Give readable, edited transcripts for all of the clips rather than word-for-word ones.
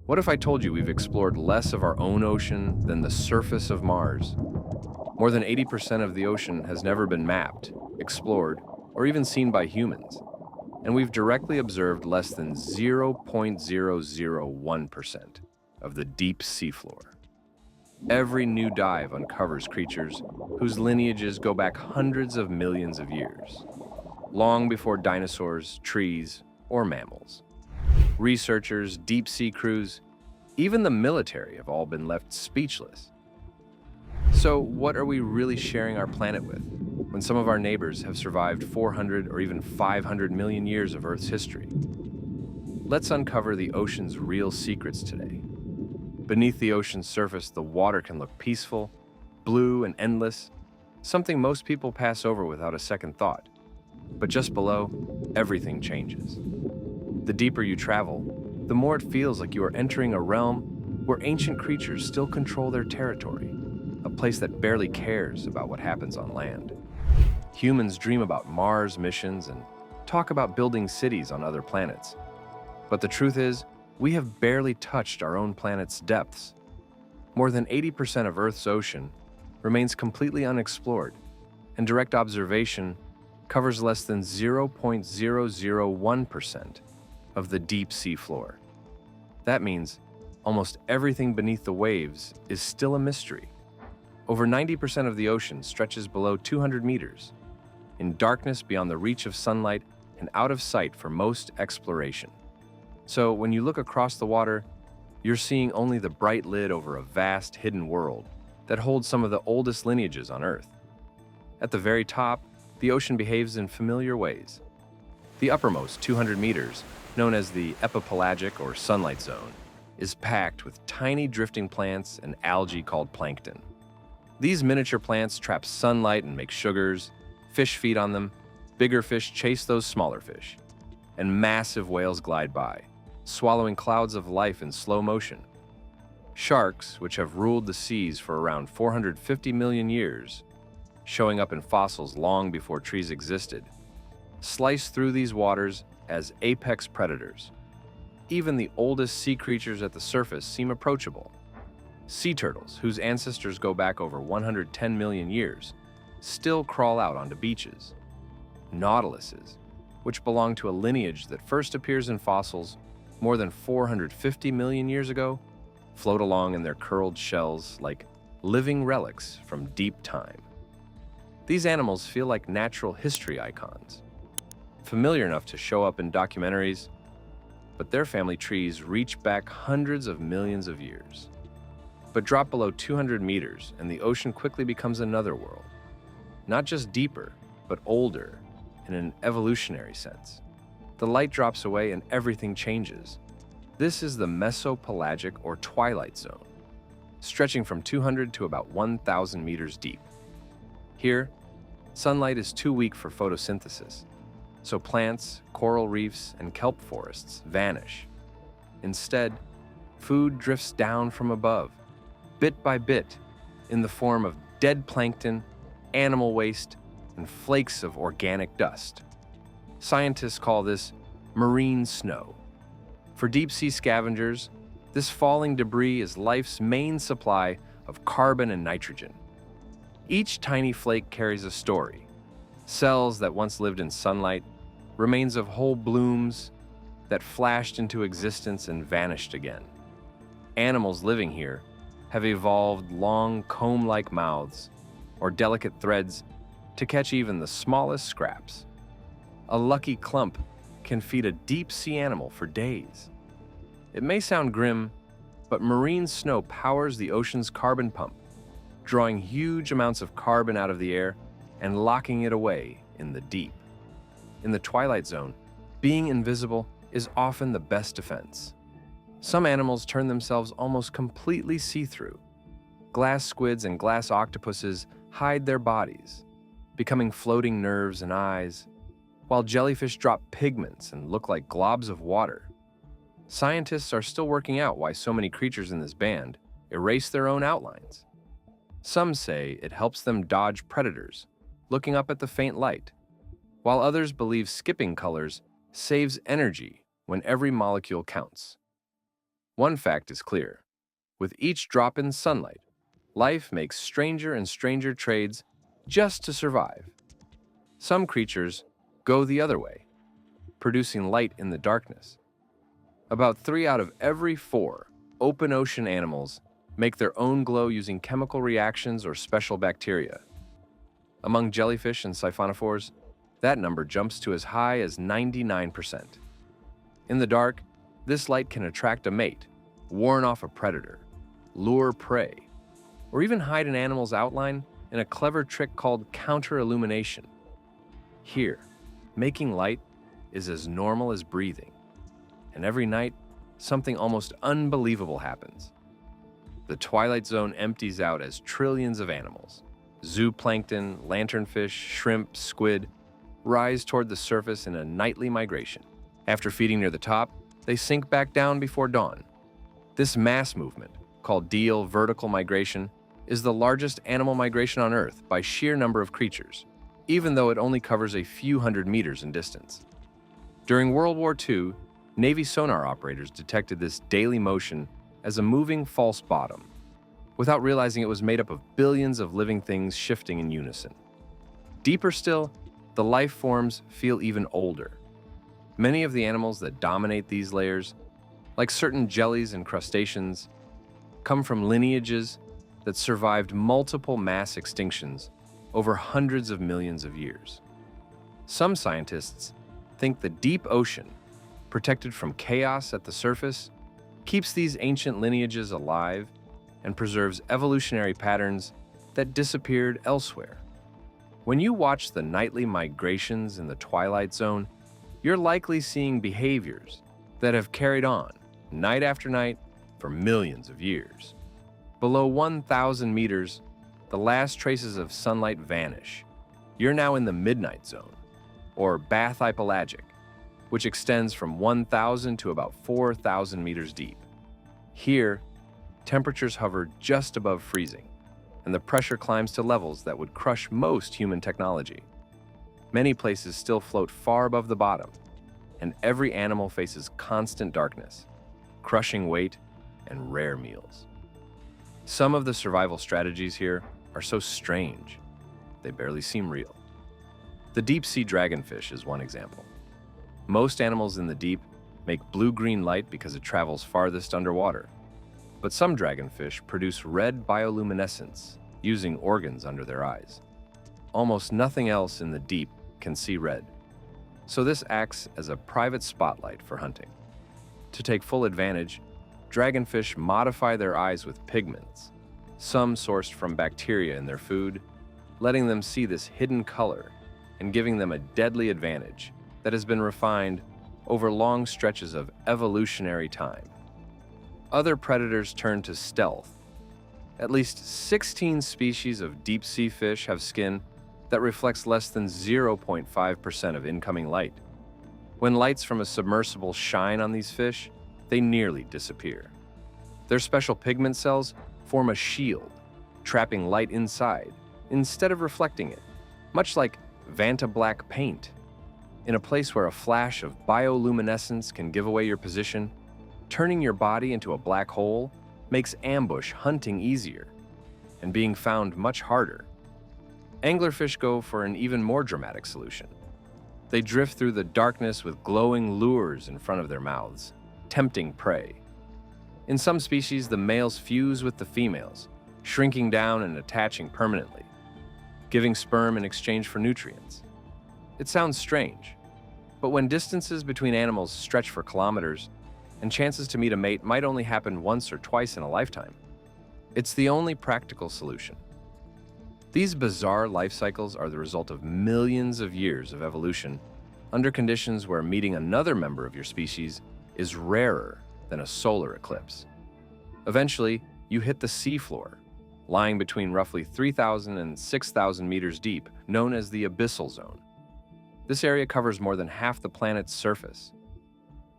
What if I told you we've explored less of our own ocean than the surface of Mars? More than 80% of the ocean has never been mapped, explored, or even seen by humans, and we've directly observed less than 0.001% of the deep seafloor. Every new dive uncovers creatures whose lineages go back hundreds of millions of years, long before dinosaurs, trees, or mammals. Researchers, deep-sea crews, even the military have all been left speechless. So what are we really sharing our planet with when some of our neighbors have survived 400 or even 500 million years of Earth's history? Let's uncover the ocean's real secrets today. Beneath the ocean's surface, the water can look peaceful, blue, and endless, something most people pass over without a second thought. But just below, everything changes. The deeper you travel, the more it feels like you are entering a realm where ancient creatures still control their territory, a place that barely cares about what happens on land. Humans dream about Mars missions and talk about building cities on other planets. But the truth is, we have barely touched our own planet's depths. More than 80% of Earth's ocean remains completely unexplored, and direct observation covers less than 0.001% of the deep sea floor. That means almost everything beneath the waves is still a mystery. Over 90% of the ocean stretches below 200 meters, in darkness beyond the reach of sunlight and out of sight for most exploration. So when you look across the water, you're seeing only the bright lid over a vast hidden world that holds some of the oldest lineages on Earth. At the very top, the ocean behaves in familiar ways. The uppermost 200 meters, known as the epipelagic or sunlight zone, is packed with tiny drifting plants and algae called plankton. These miniature plants trap sunlight and make sugars, fish feed on them, bigger fish chase those smaller fish, and massive whales glide by, swallowing clouds of life in slow motion. Sharks, which have ruled the seas for around 450 million years, showing up in fossils long before trees existed, slice through these waters as apex predators. Even the oldest sea creatures at the surface seem approachable. Sea turtles, whose ancestors go back over 110 million years, still crawl out onto beaches. Nautiluses, which belong to a lineage that first appears in fossils more than 450 million years ago, float along in their curled shells like living relics from deep time. These animals feel like natural history icons, familiar enough to show up in documentaries, but their family trees reach back hundreds of millions of years. But drop below 200 meters and the ocean quickly becomes another world. Not just deeper, but older in an evolutionary sense. The light drops away and everything changes. This is the mesopelagic or twilight zone, stretching from 200 to about 1,000 meters deep. Here, sunlight is too weak for photosynthesis, so plants, coral reefs, and kelp forests vanish. Instead, food drifts down from above, bit by bit, in the form of dead plankton, animal waste, and flakes of organic dust. Scientists call this marine snow. For deep-sea scavengers, this falling debris is life's main supply of carbon and nitrogen. Each tiny flake carries a story. Cells that once lived in sunlight, remains of whole blooms that flashed into existence and vanished again. Animals living here have evolved long comb-like mouths or delicate threads to catch even the smallest scraps. A lucky clump can feed a deep-sea animal for days. It may sound grim, but marine snow powers the ocean's carbon pump, drawing huge amounts of carbon out of the air and locking it away in the deep. In the twilight zone, being invisible is often the best defense. Some animals turn themselves almost completely see-through. Glass squids and glass octopuses hide their bodies, becoming floating nerves and eyes, while jellyfish drop pigments and look like globs of water. Scientists are still working out why so many creatures in this band erase their own outlines. Some say it helps them dodge predators, looking up at the faint light, while others believe skipping colors saves energy when every molecule counts. One fact is clear. With each drop in sunlight, life makes stranger and stranger trades just to survive. Some creatures go the other way, producing light in the darkness. About 3 out of every 4 open ocean animals make their own glow using chemical reactions or special bacteria. Among jellyfish and siphonophores, that number jumps to as high as 99%. In the dark, this light can attract a mate, warn off a predator, lure prey, or even hide an animal's outline in a clever trick called counter-illumination. Here, making light is as normal as breathing, and every night, something almost unbelievable happens. The twilight zone empties out as trillions of animals, zooplankton, lanternfish, shrimp, squid, rise toward the surface in a nightly migration. After feeding near the top, they sink back down before dawn. This mass movement, called diel vertical migration, is the largest animal migration on Earth by sheer number of creatures, even though it only covers a few hundred meters in distance. During World War II, Navy sonar operators detected this daily motion as a moving false bottom, without realizing it was made up of billions of living things shifting in unison. Deeper still, the life forms feel even older. Many of the animals that dominate these layers, like certain jellies and crustaceans, come from lineages that survived multiple mass extinctions over hundreds of millions of years. Some scientists think the deep ocean, protected from chaos at the surface, keeps these ancient lineages alive and preserves evolutionary patterns that disappeared elsewhere. When you watch the nightly migrations in the twilight zone, you're likely seeing behaviors that have carried on night after night for millions of years. Below 1,000 meters, the last traces of sunlight vanish. You're now in the midnight zone, or bathypelagic, which extends from 1,000 to about 4,000 meters deep. Here, temperatures hover just above freezing, and the pressure climbs to levels that would crush most human technology. Many places still float far above the bottom, and every animal faces constant darkness, crushing weight, and rare meals. Some of the survival strategies here are so strange, they barely seem real. The deep-sea dragonfish is one example. Most animals in the deep make blue-green light because it travels farthest underwater, but some dragonfish produce red bioluminescence using organs under their eyes. Almost nothing else in the deep can see red, so this acts as a private spotlight for hunting. To take full advantage, dragonfish modify their eyes with pigments, some sourced from bacteria in their food, letting them see this hidden color and giving them a deadly advantage that has been refined over long stretches of evolutionary time. Other predators turn to stealth. At least 16 species of deep-sea fish have skin that reflects less than 0.5% of incoming light. When lights from a submersible shine on these fish, they nearly disappear. Their special pigment cells form a shield, trapping light inside instead of reflecting it, much like Vantablack paint. In a place where a flash of bioluminescence can give away your position, turning your body into a black hole makes ambush hunting easier and being found much harder. Anglerfish go for an even more dramatic solution. They drift through the darkness with glowing lures in front of their mouths, tempting prey. In some species, the males fuse with the females, shrinking down and attaching permanently, giving sperm in exchange for nutrients. It sounds strange, but when distances between animals stretch for kilometers and chances to meet a mate might only happen once or twice in a lifetime, it's the only practical solution. These bizarre life cycles are the result of millions of years of evolution under conditions where meeting another member of your species is rarer than a solar eclipse. Eventually, you hit the seafloor, lying between roughly 3,000 and 6,000 meters deep, known as the abyssal zone. This area covers more than half the planet's surface.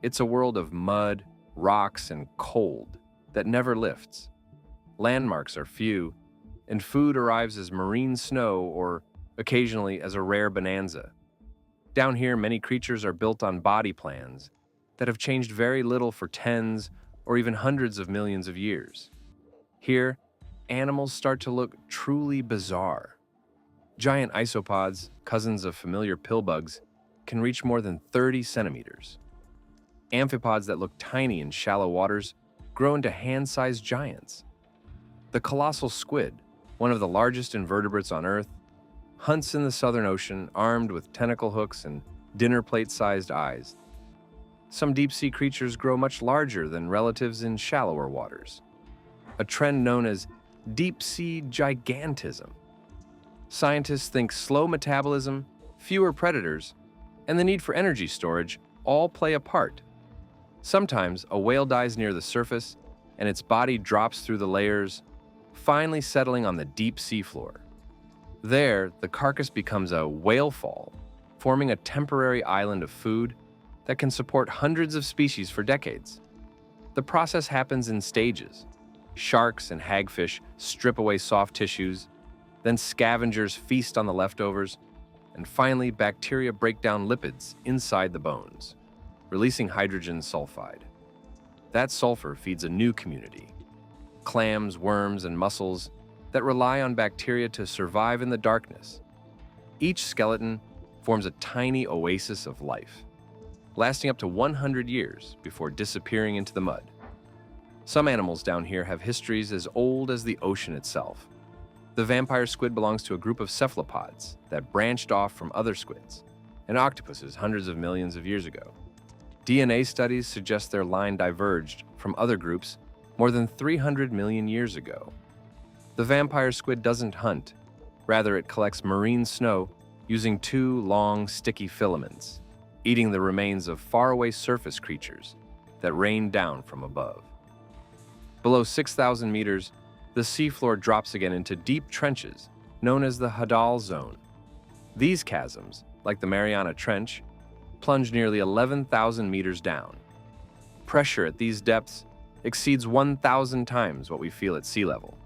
It's a world of mud, rocks, and cold that never lifts. Landmarks are few, and food arrives as marine snow or occasionally as a rare bonanza. Down here, many creatures are built on body plans that have changed very little for tens or even hundreds of millions of years. Here, animals start to look truly bizarre. Giant isopods, cousins of familiar pillbugs, can reach more than 30 centimeters. Amphipods that look tiny in shallow waters grow into hand-sized giants. The colossal squid, one of the largest invertebrates on Earth, hunts in the Southern Ocean armed with tentacle hooks and dinner plate-sized eyes. Some deep-sea creatures grow much larger than relatives in shallower waters, a trend known as deep-sea gigantism. Scientists think slow metabolism, fewer predators, and the need for energy storage all play a part. Sometimes a whale dies near the surface and its body drops through the layers, finally settling on the deep seafloor. There, the carcass becomes a whale fall, forming a temporary island of food that can support hundreds of species for decades. The process happens in stages. Sharks and hagfish strip away soft tissues, then scavengers feast on the leftovers, and finally bacteria break down lipids inside the bones, releasing hydrogen sulfide. That sulfur feeds a new community, clams, worms, and mussels that rely on bacteria to survive in the darkness. Each skeleton forms a tiny oasis of life, lasting up to 100 years before disappearing into the mud. Some animals down here have histories as old as the ocean itself. The vampire squid belongs to a group of cephalopods that branched off from other squids and octopuses hundreds of millions of years ago. DNA studies suggest their line diverged from other groups more than 300 million years ago. The vampire squid doesn't hunt. Rather, it collects marine snow using two long, sticky filaments, eating the remains of faraway surface creatures that rain down from above. Below 6,000 meters, the seafloor drops again into deep trenches known as the hadal zone. These chasms, like the Mariana Trench, plunge nearly 11,000 meters down. Pressure at these depths exceeds 1,000 times what we feel at sea level,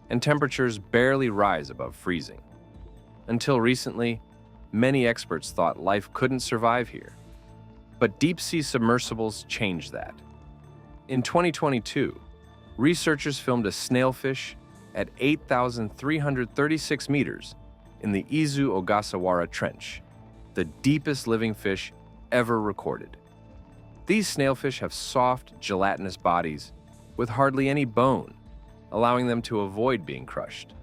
and temperatures barely rise above freezing. Until recently, many experts thought life couldn't survive here. But deep-sea submersibles changed that. In 2022, researchers filmed a snailfish at 8,336 meters in the Izu Ogasawara Trench, the deepest living fish ever recorded. These snailfish have soft, gelatinous bodies with hardly any bone, allowing them to avoid being crushed.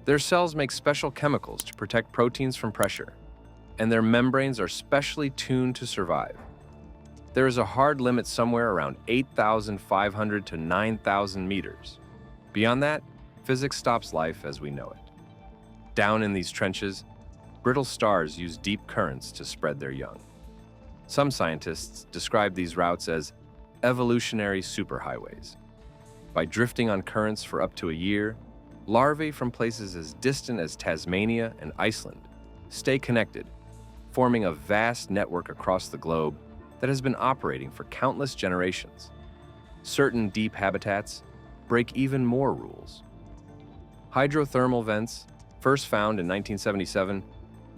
Their cells make special chemicals to protect proteins from pressure, and their membranes are specially tuned to survive. There is a hard limit somewhere around 8,500 to 9,000 meters. Beyond that, physics stops life as we know it. Down in these trenches, brittle stars use deep currents to spread their young. Some scientists describe these routes as evolutionary superhighways. By drifting on currents for up to a year, larvae from places as distant as Tasmania and Iceland stay connected, forming a vast network across the globe that has been operating for countless generations. Certain deep habitats break even more rules. Hydrothermal vents, first found in 1977,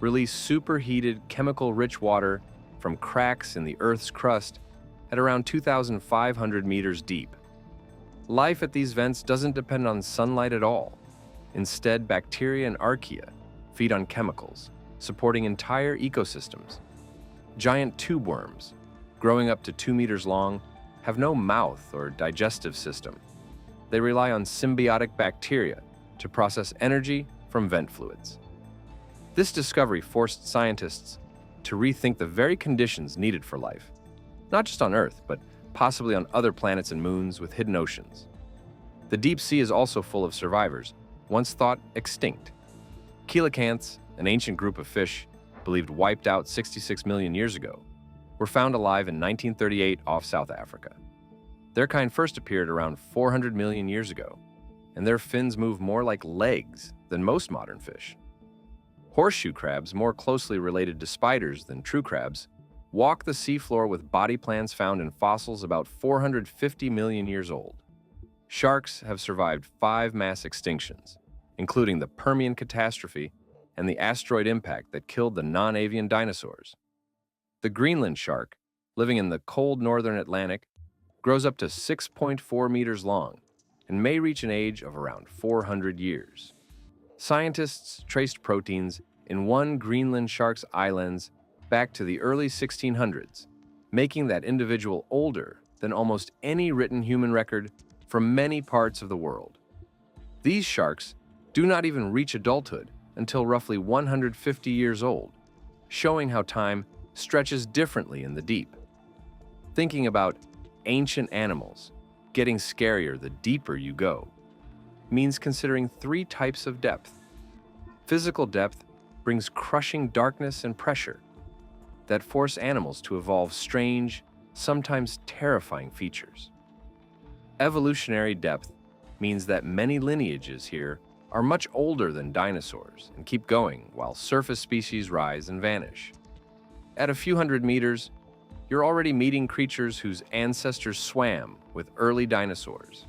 release superheated, chemical-rich water from cracks in the Earth's crust at around 2,500 meters deep. Life at these vents doesn't depend on sunlight at all. Instead, bacteria and archaea feed on chemicals, supporting entire ecosystems. Giant tube worms, growing up to 2 meters long, have no mouth or digestive system. They rely on symbiotic bacteria to process energy from vent fluids. This discovery forced scientists to rethink the very conditions needed for life, not just on Earth, but possibly on other planets and moons with hidden oceans. The deep sea is also full of survivors, once thought extinct. Coelacanths, an ancient group of fish believed wiped out 66 million years ago, were found alive in 1938 off South Africa. Their kind first appeared around 400 million years ago, and their fins move more like legs than most modern fish. Horseshoe crabs, more closely related to spiders than true crabs, walk the seafloor with body plans found in fossils about 450 million years old. Sharks have survived 5 mass extinctions, including the Permian catastrophe and the asteroid impact that killed the non-avian dinosaurs. The Greenland shark, living in the cold northern Atlantic, grows up to 6.4 meters long and may reach an age of around 400 years. Scientists traced proteins in one Greenland shark's eyelens back to the early 1600s, making that individual older than almost any written human record from many parts of the world. These sharks do not even reach adulthood until roughly 150 years old, showing how time stretches differently in the deep. Thinking about ancient animals getting scarier the deeper you go means considering three types of depth. Physical depth brings crushing darkness and pressure that force animals to evolve strange, sometimes terrifying features. Evolutionary depth means that many lineages here are much older than dinosaurs and keep going while surface species rise and vanish. At a few hundred meters, you're already meeting creatures whose ancestors swam with early dinosaurs.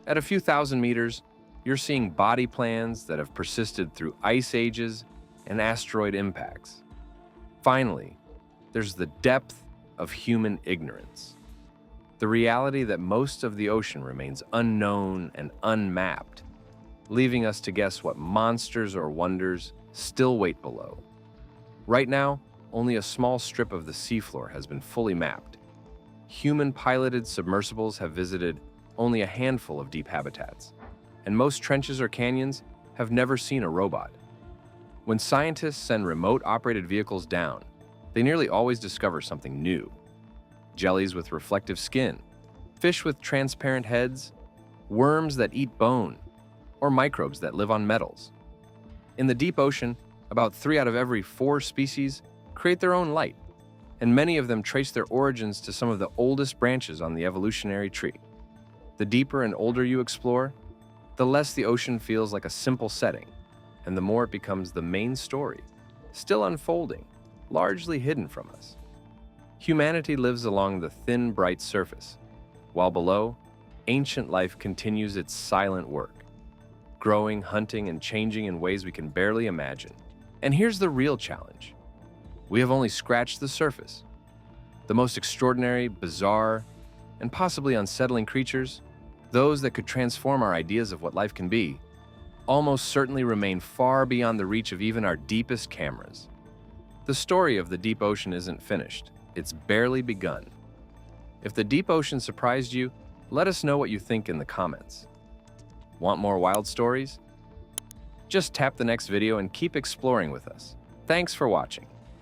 At a few thousand meters, you're seeing body plans that have persisted through ice ages and asteroid impacts. Finally, there's the depth of human ignorance. The reality that most of the ocean remains unknown and unmapped, leaving us to guess what monsters or wonders still wait below. Right now, only a small strip of the seafloor has been fully mapped. Human-piloted submersibles have visited only a handful of deep habitats, and most trenches or canyons have never seen a robot. When scientists send remote-operated vehicles down, they nearly always discover something new. Jellies with reflective skin, fish with transparent heads, worms that eat bone, or microbes that live on metals. In the deep ocean, about 3 out of every 4 species create their own light, and many of them trace their origins to some of the oldest branches on the evolutionary tree. The deeper and older you explore, the less the ocean feels like a simple setting, and the more it becomes the main story, still unfolding, largely hidden from us. Humanity lives along the thin, bright surface, while below, ancient life continues its silent work, growing, hunting, and changing in ways we can barely imagine. And here's the real challenge. We have only scratched the surface. The most extraordinary, bizarre, and possibly unsettling creatures, those that could transform our ideas of what life can be, almost certainly remain far beyond the reach of even our deepest cameras. The story of the deep ocean isn't finished. It's barely begun. If the deep ocean surprised you, let us know what you think in the comments. Want more wild stories? Just tap the next video and keep exploring with us. Thanks for watching.